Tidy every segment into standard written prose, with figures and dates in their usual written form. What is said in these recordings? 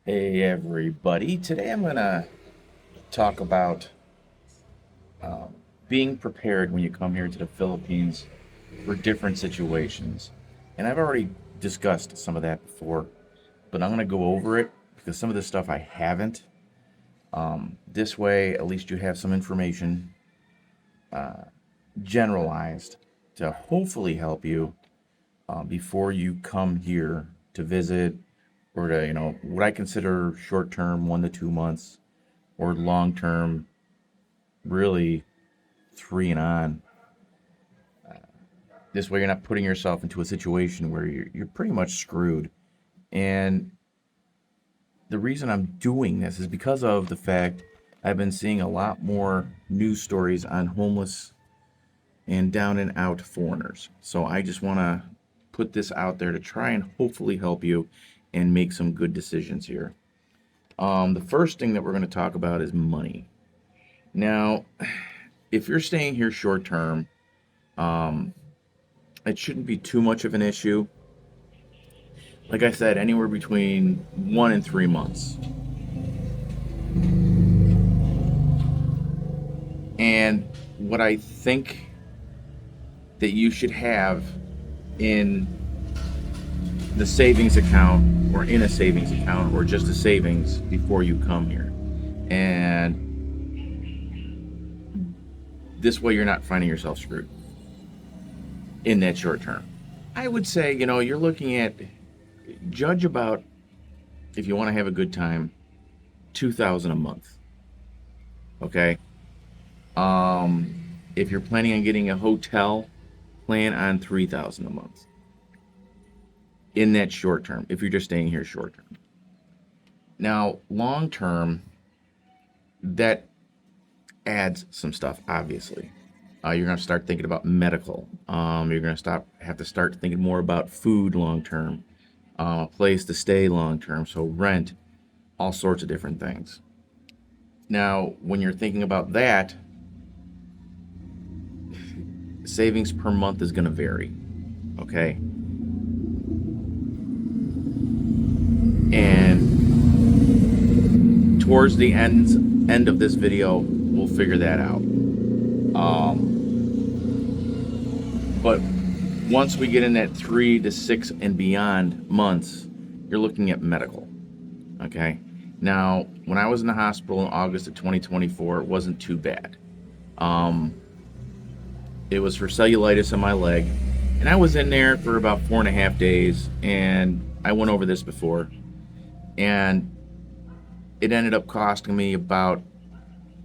Hey everybody, today I'm going to talk about um, being prepared when you come here to the Philippines for different situations. And I've already discussed some of that before, but I'm going to go over it because some of this stuff I haven't. This way, at least you have some information generalized to hopefully help you before you come here to visit or to, what I consider short term, 1 to 2 months, or long term, really three and on. This way, you're not putting yourself into a situation where you're pretty much screwed. And the reason I'm doing this is because of the fact I've been seeing a lot more news stories on homeless and down and out foreigners. So I just want to put this out there to try and hopefully help you and make some good decisions here. The first thing that we're going to talk about is money. Now, if you're staying here short term, um, it shouldn't be too much of an issue. Like I said, anywhere between 1 and 3 months. And what I think that you should have in the savings account or in a savings account or just a savings before you come here. And this way you're not finding yourself screwed in that short term. I would say, you're looking at judge about, if you want to have a good time, 2,000 a month. Okay? If you're planning on getting a hotel, plan on 3,000 a month. In that short term, if you're just staying here short term. Now, long term, that adds some stuff, obviously. You're going to start thinking about medical. You're going to have to start thinking more about food long term, a place to stay long term, so rent, all sorts of different things. Now, when you're thinking about that, savings per month is going to vary. Okay? And towards the end of this video, we'll figure that out. But once we get in that 3 to 6 and beyond months, you're looking at medical. Okay. Now, when I was in the hospital in August of 2024, it wasn't too bad. It was for cellulitis in my leg, and I was in there for about 4.5 days, and I went over this before, and it ended up costing me about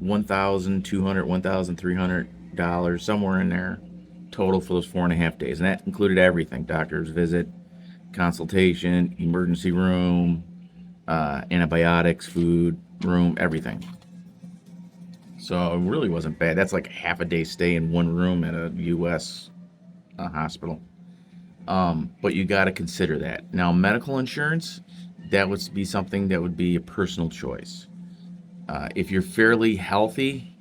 $1,200, $1,300, somewhere in there, total for those 4.5 days, and that included everything: doctor's visit, consultation, emergency room, antibiotics, food, room, everything. So it really wasn't bad. That's like half a day stay in one room at a U.S. Hospital. But you got to consider that. Now, medical insurance, that would be something that would be a personal choice. If you're fairly healthy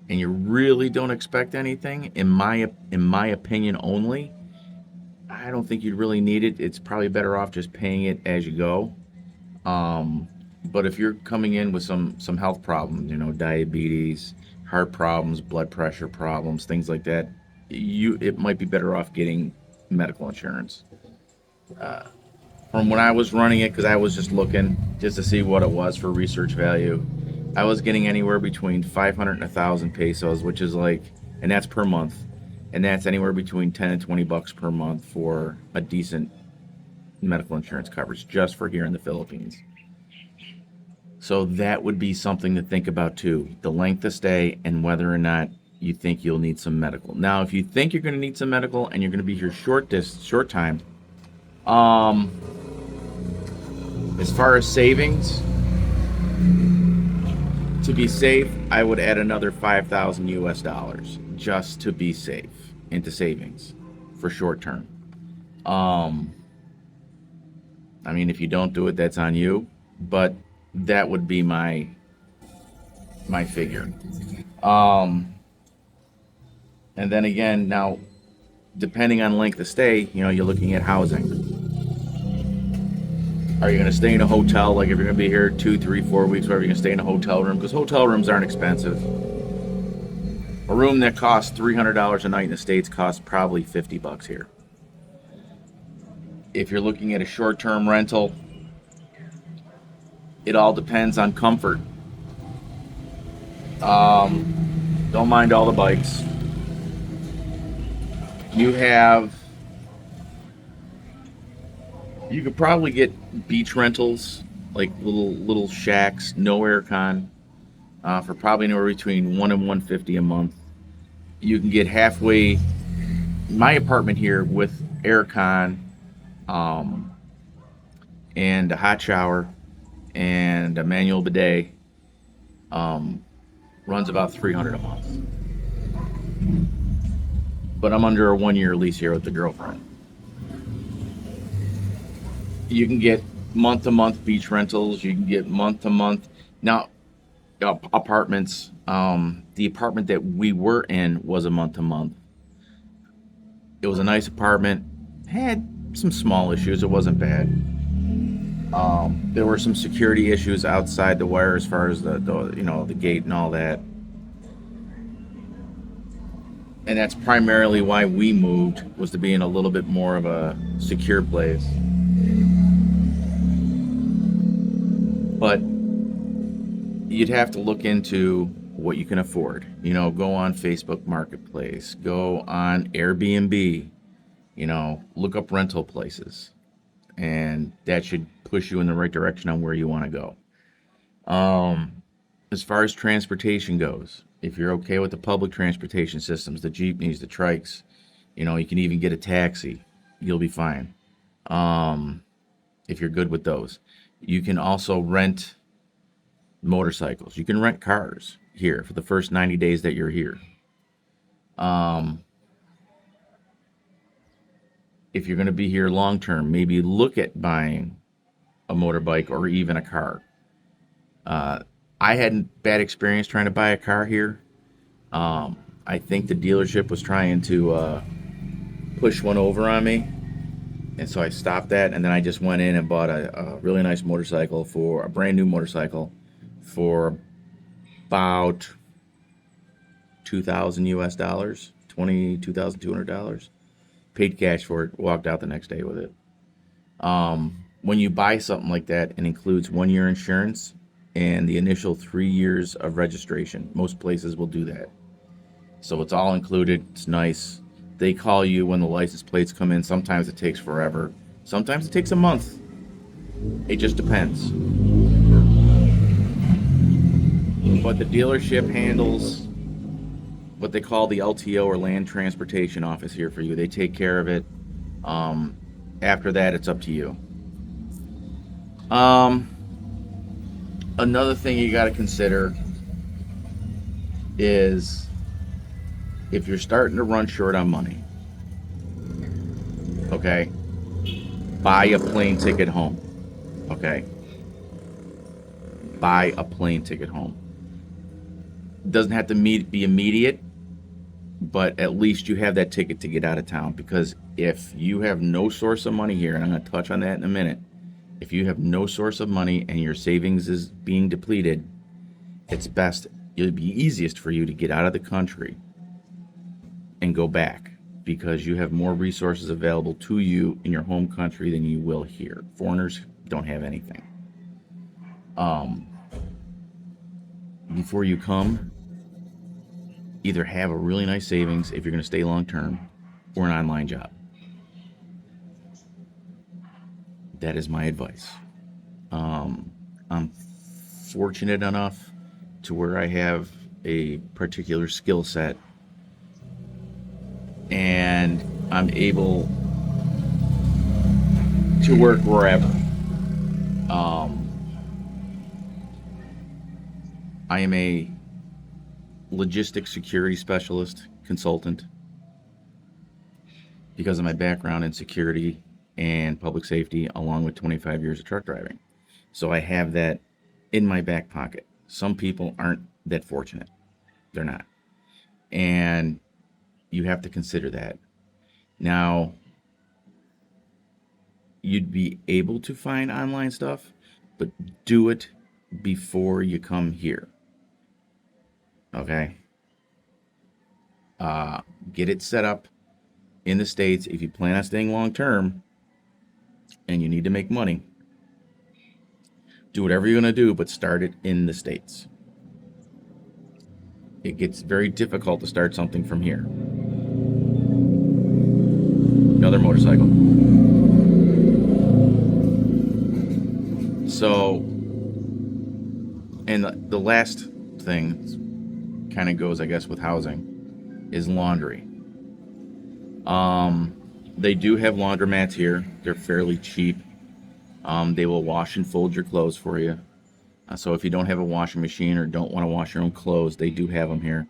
and you really don't expect anything, in my opinion only, I don't think you'd really need it. It's probably better off just paying it as you go. But if you're coming in with some health problems, diabetes, heart problems, blood pressure problems, things like that, it might be better off getting medical insurance. From when I was running it, because I was just looking just to see what it was for research value, I was getting anywhere between 500 and 1,000 pesos, which is like, and that's per month, and that's anywhere between 10 and 20 bucks per month for a decent medical insurance coverage just for here in the Philippines. So that would be something to think about too, the length of stay and whether or not you think you'll need some medical. Now, if you think you're going to need some medical and you're going to be here short time, as far as savings, to be safe, I would add another 5,000 US dollars just to be safe into savings for short term. I mean, if you don't do it, that's on you, but that would be my figure. And then again, now, depending on length of stay, you're looking at housing. Are you going to stay in a hotel? Like if you're going to be here 2, 3, 4 weeks, whatever, you're going to stay in a hotel room, because hotel rooms aren't expensive. A room that costs $300 a night in the States costs probably $50 here. If you're looking at a short-term rental, it all depends on comfort. Don't mind all the bikes. You could probably get beach rentals, like little shacks, no aircon, for probably anywhere between $1 and $150 a month. You can get halfway. My apartment here with aircon, and a hot shower and a manual bidet, runs about $300 a month. But I'm under a 1-year lease here with the girlfriend. You can get month-to-month beach rentals. You can get month-to-month now apartments. The apartment that we were in was a month-to-month. It was a nice apartment. Had some small issues. It wasn't bad. There were some security issues outside the wire as far as the gate and all that. And that's primarily why we moved, was to be in a little bit more of a secure place. But you'd have to look into what you can afford. Go on Facebook Marketplace, go on Airbnb, look up rental places. And that should push you in the right direction on where you want to go. As far as transportation goes, if you're okay with the public transportation systems, the jeepneys, the trikes, you can even get a taxi. You'll be fine. If you're good with those. You can also rent motorcycles. You can rent cars here for the first 90 days that you're here. If you're going to be here long term, maybe look at buying a motorbike or even a car. I had a bad experience trying to buy a car here. I think the dealership was trying to push one over on me, and so I stopped that, and then I just went in and bought a really nice motorcycle, for a brand new motorcycle, for about $2,000 US, $22,200. Paid cash for it, walked out the next day with it. When you buy something like that, it includes 1-year insurance and the initial 3 years of registration. Most places will do that. So it's all included. It's nice. They call you when the license plates come in. Sometimes it takes forever. Sometimes it takes a month. It just depends. But the dealership handles what they call the LTO, or Land Transportation Office, here for you. They take care of it. After that, it's up to you. Another thing you got to consider is, if you're starting to run short on money, okay, buy a plane ticket home. Okay, buy a plane ticket home. It doesn't have to be immediate, but at least you have that ticket to get out of town. Because if you have no source of money here, and I'm going to touch on that in a minute, if you have no source of money and your savings is being depleted, it'd be easiest for you to get out of the country and go back, because you have more resources available to you in your home country than you will here. Foreigners don't have anything. Before you come, either have a really nice savings if you're going to stay long term, or an online job. That is my advice. I'm fortunate enough to where I have a particular skill set, and I'm able to work wherever. I am a logistics security specialist consultant because of my background in security and public safety, along with 25 years of truck driving. So I have that in my back pocket. Some people aren't that fortunate. They're not. And you have to consider that. Now, you'd be able to find online stuff, but do it before you come here. Okay? Get it set up in the States. If you plan on staying long term and you need to make money, do whatever you're going to do, but start it in the States. It gets very difficult to start something from here. Another motorcycle. So, and the last thing kind of goes, I guess, with housing is laundry. They do have laundromats here. They're fairly cheap. They will wash and fold your clothes for you. So if you don't have a washing machine or don't want to wash your own clothes, they do have them here.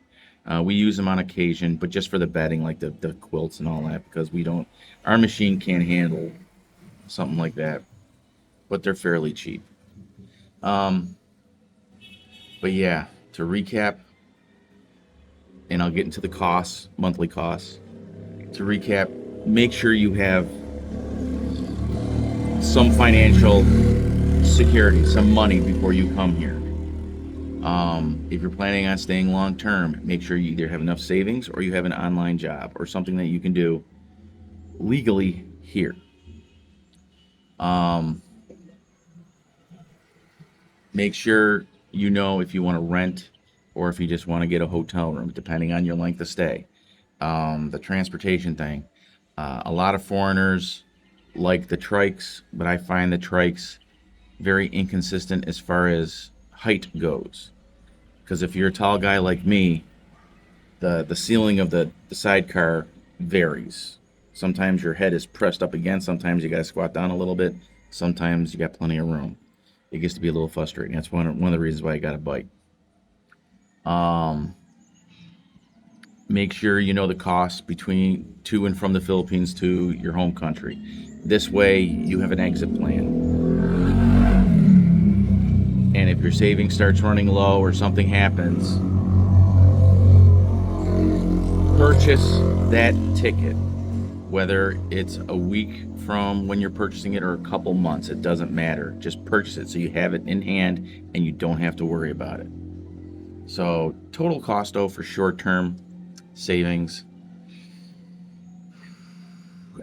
We use them on occasion, but just for the bedding, like the quilts and all that, because our machine can't handle something like that. But they're fairly cheap. But yeah, to recap, and I'll get into the costs, monthly costs. To recap, make sure you have some financial security, some money before you come here. If you're planning on staying long term, make sure you either have enough savings or you have an online job or something that you can do legally here. Make sure you know if you want to rent or if you just want to get a hotel room, depending on your length of stay. The transportation thing. A lot of foreigners like the trikes, but I find the trikes very inconsistent as far as height goes. Because if you're a tall guy like me, the ceiling of the sidecar varies. Sometimes your head is pressed up against, sometimes you got to squat down a little bit, sometimes you got plenty of room. It gets to be a little frustrating. That's one of the reasons why I got a bike. Make sure you know the costs between to and from the Philippines to your home country. This way you have an exit plan. And if your savings starts running low or something happens, purchase that ticket. Whether it's a week from when you're purchasing it or a couple months, it doesn't matter. Just purchase it so you have it in hand and you don't have to worry about it. So total cost though for short-term savings,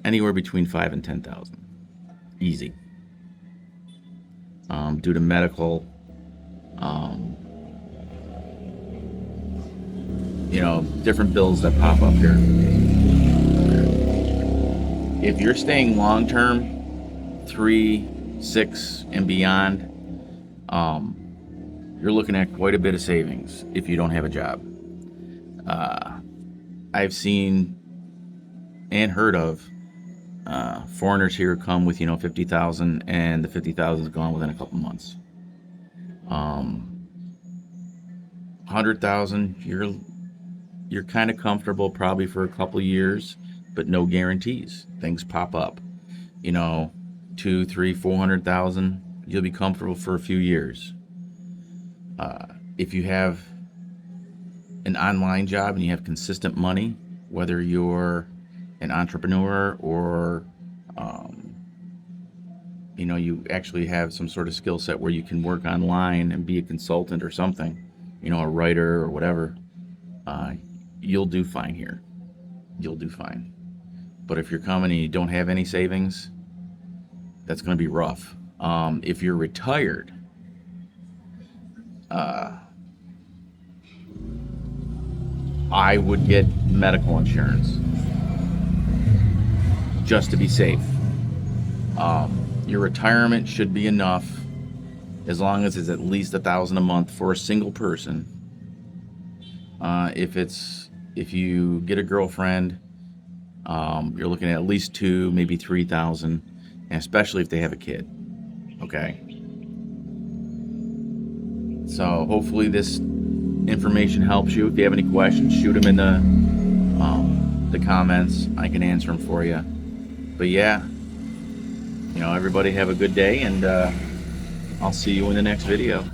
anywhere between $5,000 and $10,000, easy. Due to medical, different bills that pop up here. If you're staying long term, 3, 6, and beyond, you're looking at quite a bit of savings if you don't have a job. I've seen and heard of foreigners here come with $50,000, and the $50,000 is gone within a couple months. $100,000, you're kind of comfortable probably for a couple years, but no guarantees. Things pop up. $200,000, $300,000, $400,000, you'll be comfortable for a few years. If you have an online job and you have consistent money, whether you're an entrepreneur or you actually have some sort of skill set where you can work online and be a consultant or something, a writer or whatever, you'll do fine here. You'll do fine. But if you're coming and you don't have any savings, that's going to be rough. If you're retired, I would get medical insurance just to be safe. Your retirement should be enough as long as it's at least $1,000 a month for a single person. If you get a girlfriend, you're looking at least $2,000, maybe $3,000, and especially if they have a kid. Okay. So hopefully this information helps you. If you have any questions, shoot them in the comments. I can answer them for you. But yeah, everybody have a good day, and I'll see you in the next video.